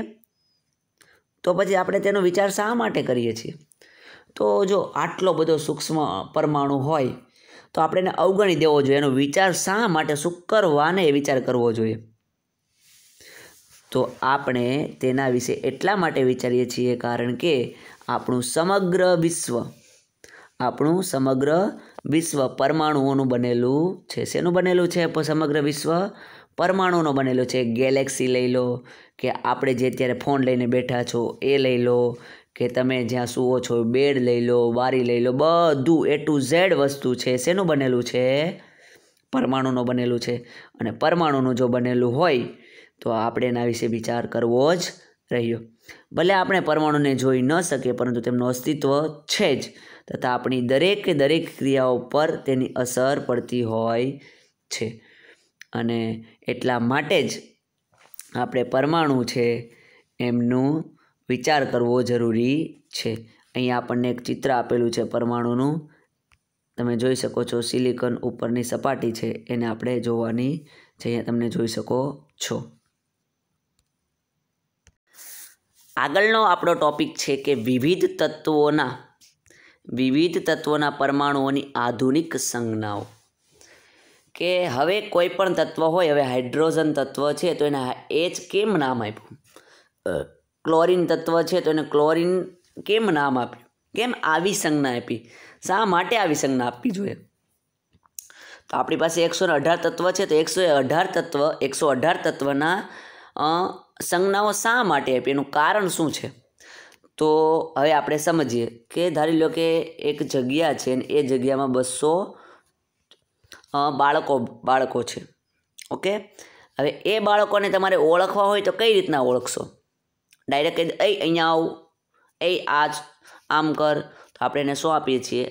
તો પછી આપણે તેનો વિચાર શા માટે કરીએ છીએ? તો જો આટલો બધો સૂક્ષ્મ પરમાણુ હોય તો આપણે એને અવગણી દેવો જોઈએ. એનો વિચાર શા માટે? શું કરવાને વિચાર કરવો જોઈએ? તો આપણે તેના વિશે એટલા માટે વિચારીએ છીએ કારણ કે આપણું સમગ્ર વિશ્વ પરમાણુઓનું બનેલું છે. શેનું બનેલું છે? સમગ્ર વિશ્વ પરમાણુનો બનેલો છે. ગેલેક્સી લઈ લો, કે આપણે જે અત્યારે ફોન લઈને બેઠા છો એ લઈ લો, કે તમે જ્યાં સૂવો છો બેડ લઈ લો, વારી લઈ લો, બધું A to Z વસ્તુ છે શેનું બનેલું છે? પરમાણુનું બનેલું છે. અને પરમાણુનું જો બનેલું હોય તો આપણે એના વિશે વિચાર કરવો જ રહ્યો. ભલે આપણે પરમાણુને જોઈ ન શકીએ પરંતુ તેમનું અસ્તિત્વ છે જ, તથા આપણી દરેક ક્રિયાઓ પર તેની અસર પડતી હોય છે. અને એટલા માટે જ આપણે પરમાણુ છે એમનું વિચાર કરવો જરૂરી છે. અહીંયા આપણને એક ચિત્ર આપેલું છે પરમાણુનું, તમે જોઈ શકો છો. સિલિકોન ઉપરની સપાટી છે એને આપણે જોવાની છે, અહીંયા તમને જોઈ શકો છો. આગળનો આપણો ટોપિક છે કે વિવિધ તત્વોના પરમાણુઓની આધુનિક સંજ્ઞાઓ. કે હવે કોઈ પણ તત્વ હોય, હવે હાઇડ્રોજન તત્વ છે તો એને H કેમ નામ આપ્યું? ક્લોરીન તત્વ છે તો એને ક્લોરીન કેમ નામ આપ્યું? કેમ આવી સંજ્ઞા આપી? શા માટે આવી સંજ્ઞા આપવી જોઈએ? તો આપણી પાસે 118 તત્વ છે તો 118 તત્વના સંજ્ઞાઓ શા માટે આપી? એનું કારણ શું છે? તો હવે આપણે સમજીએ કે ધારી લો કે એક જગ્યા છે અને એ જગ્યામાં 200 બાળકો છે. ઓકે, હવે એ બાળકોને તમારે ઓળખવા હોય તો કઈ રીતના ઓળખશો? ડાયરેક્ટ કહી દે અહીંયા આવ, આમ કર, તો આપણે એને શું આપીએ છીએ?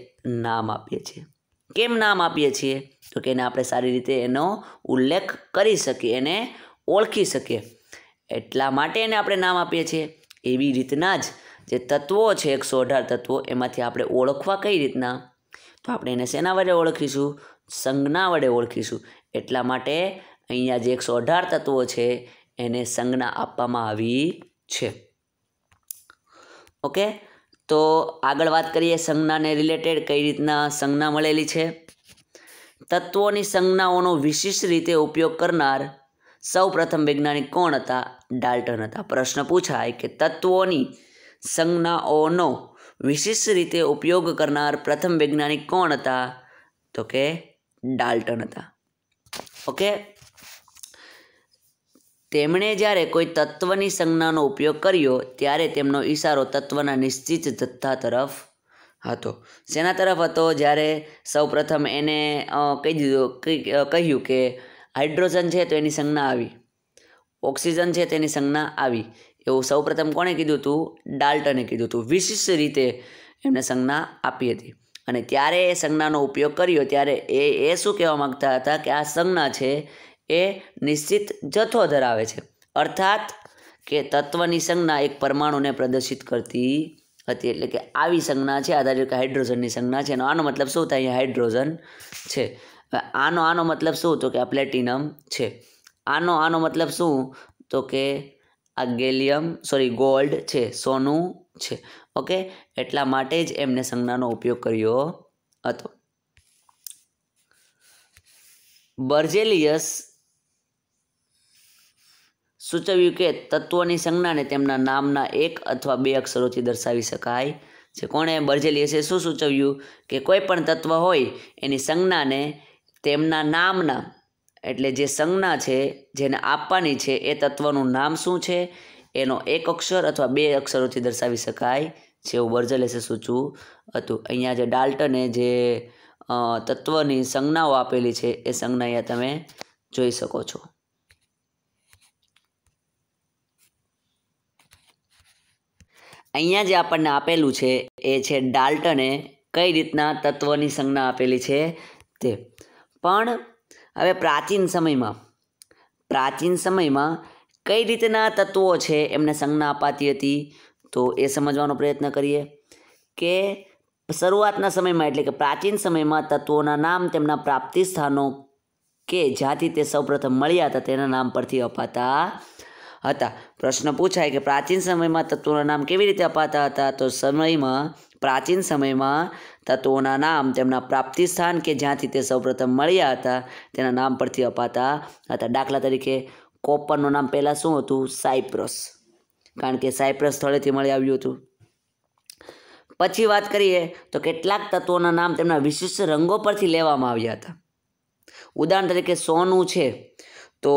નામ આપીએ છીએ. કેમ નામ આપીએ છીએ? તો કે એને આપણે સારી રીતે એનો ઉલ્લેખ કરી શકીએ, એને ઓળખી શકીએ, એટલા માટે એને આપણે નામ આપીએ છીએ. એવી રીતના જ જે તત્વો છે 118 તત્વો એમાંથી આપણે ઓળખવા કઈ રીતના? તો આપણે એને શેના વડે ઓળખીશું? સંજ્ઞા વડે ઓળખીશું. એટલા માટે અહીંયા જે 118 તત્વો છે એને સંજ્ઞા આપવામાં આવી છે. ઓકે, તો આગળ વાત કરીએ સંજ્ઞાને રિલેટેડ, કઈ રીતના સંજ્ઞા મળેલી છે. તત્વોની સંજ્ઞાઓનો વિશિષ્ટ રીતે ઉપયોગ કરનાર સૌ પ્રથમ વૈજ્ઞાનિક કોણ હતા? ડાલ્ટન હતા. પ્રશ્ન પૂછાય કે તત્વોની સંજ્ઞાઓનો વિશિષ્ટ રીતે ઉપયોગ કરનાર પ્રથમ વૈજ્ઞાનિક કોણ હતા? તો કે ડાલ્ટન હતા. ઓકે, તેમણે જ્યારે કોઈ તત્વની સંજ્ઞાનો ઉપયોગ કર્યો ત્યારે તેમનો ઈશારો તત્વના નિશ્ચિત જથ્થા તરફ હતો. શેના તરફ હતો? જ્યારે સૌપ્રથમ એને કહ્યું કે હાઇડ્રોજન છે તો એની સંજ્ઞા આવી, ઓક્સિજન છે તેની સંજ્ઞા આવી, એવું સૌપ્રથમ કોણે કીધું હતું? ડાલ્ટને કીધું હતું. વિશિષ્ટ રીતે એમને સંજ્ઞા આપી હતી અને ત્યારે એ સંજ્ઞાનો ઉપયોગ કર્યો ત્યારે એ શું કહેવા માગતા હતા કે આ સંજ્ઞા છે એ નિશ્ચિત જથ્થો ધરાવે છે, અર્થાત કે તત્વની સંજ્ઞા એક પરમાણુને પ્રદર્શિત કરતી હતી. એટલે કે આવી સંજ્ઞા છે, આધારિત હાઇડ્રોજનની સંજ્ઞા છે. આનો મતલબ શું થાય? હાઇડ્રોજન છે. આનો મતલબ શું? તો કે આ પ્લેટિનમ છે. આનો મતલબ શું? તો કે આ ગોલ્ડ છે, સોનું છે. ઓકે, એટલા માટે જ એમને સંજ્ઞાનો ઉપયોગ કર્યો હતો. બર્જેલિયસ સૂચવ્યું કે તત્વોની સંજ્ઞાને તેમના નામના એક અથવા બે અક્ષરોથી દર્શાવી શકાય છે. કોણે? બર્જેલિયસે શું સૂચવ્યું? કે કોઈ પણ તત્વ હોય એની સંજ્ઞાને તેમના નામના, એટલે જે સંજ્ઞા છે જેને આપવાની છે એ તત્વનું નામ શું છે એનો એક અક્ષર અથવા બે અક્ષરોથી દર્શાવી શકાય છે, એવું બર્જેલિયસે સૂચવ્યું હતું. અહીંયા જે ડાલ્ટને જે તત્વની સંજ્ઞાઓ આપેલી છે એ સંજ્ઞા અહીંયા તમે જોઈ શકો છો. અહીંયા જે આપણને આપેલું છે એ છે ડાલ્ટને કઈ રીતના તત્વની સંજ્ઞા આપેલી છે તે. પણ હવે પ્રાચીન સમયમાં કઈ રીતના તત્વો છે એમને સંજ્ઞા અપાતી હતી તો એ સમજવાનો પ્રયત્ન કરીએ. કે શરૂઆતના સમયમાં એટલે કે પ્રાચીન સમયમાં તત્વોના નામ તેમના પ્રાપ્તિ સ્થાનો કે જ્યાંથી તે સૌપ્રથમ મળ્યા હતા તેના નામ પરથી અપાતા હતા. પ્રશ્ન પૂછાય કે પ્રાચીન સમયમાં તત્વોના નામ કેવી રીતે અપાતા હતા? તો પ્રાચીન સમયમાં તત્વોના નામ તેમના પ્રાપ્તિ સ્થાન કે જ્યાંથી તે સૌપ્રથમ મળ્યા હતા તેના નામ પરથી અપાતા હતા. દાખલા તરીકે કોપરનું નામ પહેલાં શું હતું? સાયપ્રસ, કારણ કે સાયપ્રસ સ્થળેથી મળી આવ્યું હતું. પછી વાત કરીએ તો કેટલાક તત્વોના નામ તેમના વિશિષ્ટ રંગો પરથી લેવામાં આવ્યા હતા. ઉદાહરણ તરીકે સોનું છે તો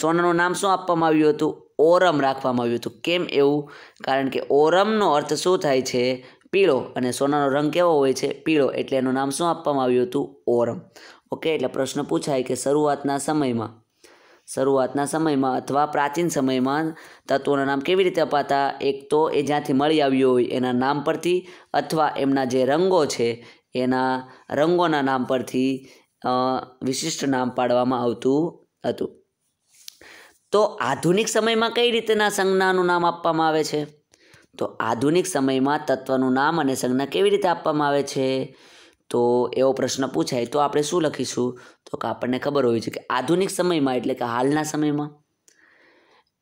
સોનાનું નામ શું આપવામાં આવ્યું હતું? ઓરમ રાખવામાં આવ્યું હતું. કેમ એવું? કારણ કે ઓરમનો અર્થ શું થાય છે? પીળો, અને સોનાનો રંગ કેવો હોય છે? પીળો, એટલે એનું નામ શું આપવામાં આવ્યું હતું? ઓરમ. ઓકે, એટલે પ્રશ્ન પૂછાય કે શરૂઆતના સમયમાં અથવા પ્રાચીન સમયમાં તત્વોના નામ કેવી રીતે અપાતા? એક તો એ જ્યાંથી મળી આવ્યું હોય એના નામ પરથી, અથવા એમના જે રંગો છે એના રંગોના નામ પરથી વિશિષ્ટ નામ પાડવામાં આવતું હતું. તો આધુનિક સમયમાં કઈ રીતના સંજ્ઞાનું નામ આપવામાં આવે છે? તો આધુનિક સમયમાં તત્વનું નામ અને સંજ્ઞા કેવી રીતે આપવામાં આવે છે? તો એવો પ્રશ્ન પૂછાય તો આપણે શું લખીશું? તો કે આપણને ખબર હોવી જોઈએ કે આધુનિક સમયમાં એટલે કે હાલના સમયમાં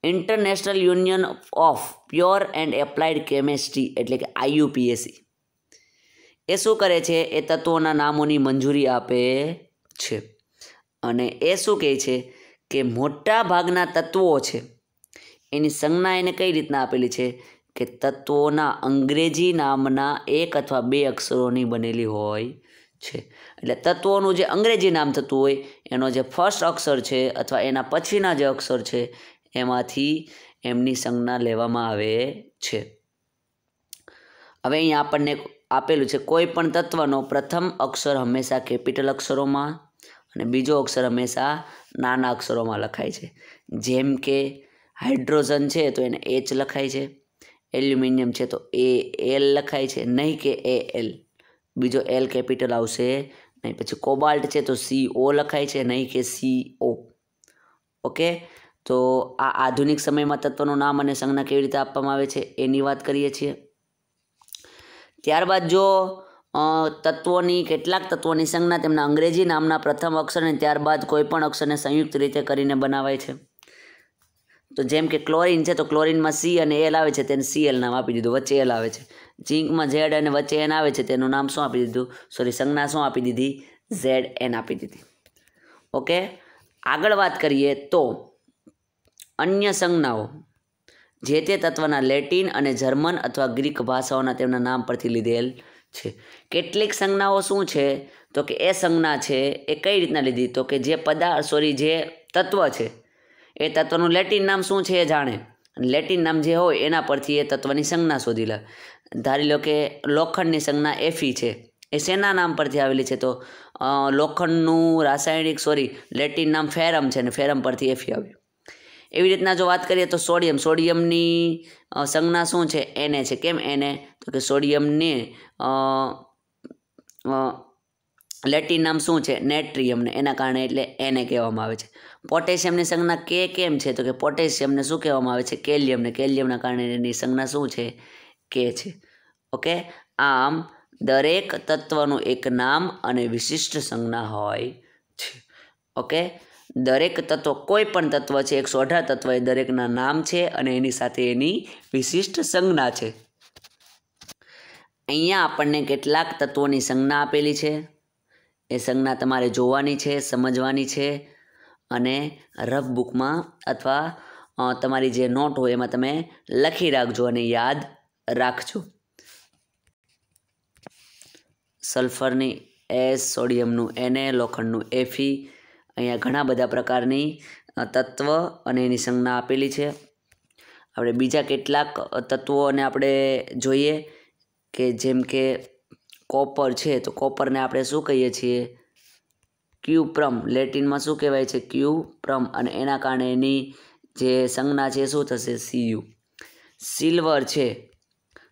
international union of pure and applied chemistry એટલે કે IUPAC એ શું કરે છે? એ તત્વોના નામોની મંજૂરી આપે છે અને એ શું કહે છે કે મોટા ભાગના તત્વો છે એની સંજ્ઞા એને કઈ રીતના આપેલી છે કે તત્વોના અંગ્રેજી નામના એક અથવા બે અક્ષરોની બનેલી હોય છે. એટલે તત્વોનું જે અંગ્રેજી નામ થતું હોય એનો જે ફર્સ્ટ અક્ષર છે અથવા એના પછીના જે અક્ષર છે એમાંથી એમની સંજ્ઞા લેવામાં આવે છે. હવે અહીંયા આપણને આપેલું છે કોઈ પણ તત્વનો પ્રથમ અક્ષર હંમેશા કેપિટલ અક્ષરોમાં અને બીજો અક્ષર હંમેશા નાના અક્ષરોમાં લખાય છે. જેમ કે હાઇડ્રોજન છે તો એને H લખાય છે, એલ્યુમિનિયમ છે તો AL લખાય છે, નહીં કે AL, બીજો L કેપિટલ આવશે નહીં. પછી કોબાલ્ટ છે તો CO લખાય છે, નહીં કે CO. ઓકે, તો આ આધુનિક સમયમાં તત્વનું નામ અને સંજ્ઞા કેવી રીતે આપવામાં આવે છે એની વાત કરીએ છીએ. ત્યારબાદ જો કેટલાક તત્વોની સંજ્ઞા તેમના અંગ્રેજી નામના પ્રથમ અક્ષર અને ત્યારબાદ કોઈ પણ અક્ષરને સંયુક્ત રીતે કરીને બનાવાય છે. તો જેમ કે ક્લોરીન છે તો ક્લોરીનમાં C અને L આવે છે તેને Cl નામ આપી દીધું, વચ્ચે L આવે છે. ઝીંકમાં Z અને વચ્ચે N આવે છે તેનું નામ શું આપી દીધું? સંજ્ઞા શું આપી દીધી? Zn આપી દીધી. ઓકે, આગળ વાત કરીએ તો અન્ય સંજ્ઞાઓ જે તે તત્વના લેટિન અને જર્મન અથવા ગ્રીક ભાષાઓના તેમના નામ પરથી લીધેલ છે. કેટલીક સંજ્ઞાઓ શું છે તો કે એ સંજ્ઞા છે એ કઈ રીતના લીધી? તો કે જે તત્વ છે એ તત્વનું લેટિન નામ શું છે એ જાણે, અને લેટિન નામ જે હોય એના પરથી એ તત્વની સંજ્ઞા શોધી લે. ધારી લો કે લોખંડની સંજ્ઞા Fe છે, એ શેના નામ પરથી આવેલી છે? તો લોખંડનું રાસાયણિક લેટિન નામ ફેરમ છે, ને ફેરમ પરથી Fe આવ્યું. એવી રીતના જો વાત કરીએ તો સોડિયમની સંજ્ઞા શું છે? Na છે. કેમ Na? તો કે સોડિયમને લેટિન નામ શું છે? નેટ્રિયમને, એના કારણે એટલે Na કહેવામાં આવે છે. પોટેશિયમની સંજ્ઞા K કેમ છે? તો કે પોટેશિયમને શું કહેવામાં આવે છે? કેલિયમને, કેલિયમના કારણે એની સંજ્ઞા શું છે? K છે. ઓકે, આમ દરેક તત્વનું એક નામ અને વિશિષ્ટ સંજ્ઞા હોય છે. ઓકે, દરેક તત્વ, કોઈ પણ તત્વ છે, 118 તત્વ, એ દરેકના નામ છે અને એની સાથે એની વિશિષ્ટ સંજ્ઞા છે. અહીંયા આપણને કેટલાક તત્વોની સંજ્ઞા આપેલી છે. એ સંજ્ઞા તમારે જોવાની છે, સમજવાની છે, અને રફ બુકમાં અથવા તમારી જે નોટ હોય એમાં તમે લખી રાખજો અને યાદ રાખજો. સલ્ફરની S, સોડિયમનું Na, લોખંડનું Fe. અહીંયા ઘણા બધા પ્રકારની તત્વ અને એની સંજ્ઞા આપેલી છે. આપણે બીજા કેટલાક તત્વોને આપણે જોઈએ કે જેમ કે કોપર છે, તો કોપરને આપણે શું કહીએ છીએ? ક્યુપ્રમ. લેટિનમાં શું કહેવાય છે? ક્યુપ્રમ. અને એના કારણે એની જે સંજ્ઞા છે શું થશે? Cu. સિલ્વર છે,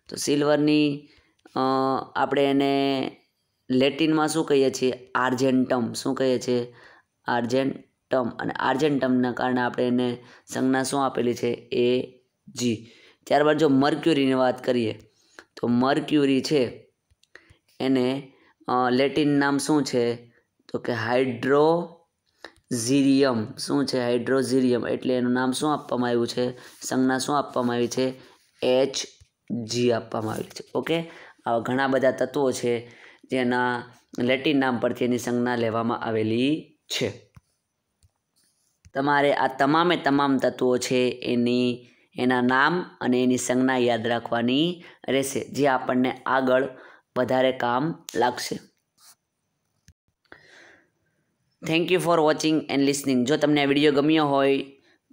તો સિલ્વરની આપણે એને લેટિનમાં શું કહીએ છીએ? આર્જેન્ટમ. શું કહીએ છીએ? આર્જેન્ટમ. અને આર્જેન્ટમના કારણે આપણે એને સંજ્ઞા શું આપેલી છે? Ag. ત્યારબાદ જો મર્ક્યુરીની વાત કરીએ તો મર્ક્યુરી છે, એને લેટિન નામ શું છે? તો કે હાઇડ્રોઝીરિયમ. શું છે? હાઇડ્રોઝીરિયમ. એટલે એનું નામ શું આપવામાં આવ્યું છે? સંજ્ઞા શું આપવામાં આવી છે? Hg આપવામાં આવેલી છે. ઓકે, આવા ઘણા બધા તત્વો છે જેના લેટિન નામ પરથી એની સંજ્ઞા લેવામાં આવેલી છે. તમારે આ તમામે તમામ તત્વો છે એના નામ અને એની સંજ્ઞા યાદ રાખવાની રહેશે, જે આપણને આગળ વધારે કામ લાગશે. Thank you for watching and listening. જો તમને આ વિડીયો ગમ્યો હોય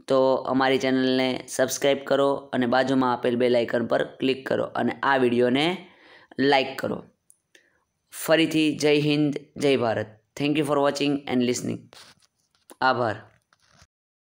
તો અમારી ચેનલને સબસ્ક્રાઈબ કરો અને બાજુમાં આપેલ બેલ આઇકન પર ક્લિક કરો અને આ વિડીયોને લાઈક કરો. ફરીથી જય હિન્દ, જય Bharat. Thank you for watching and listening. આભાર.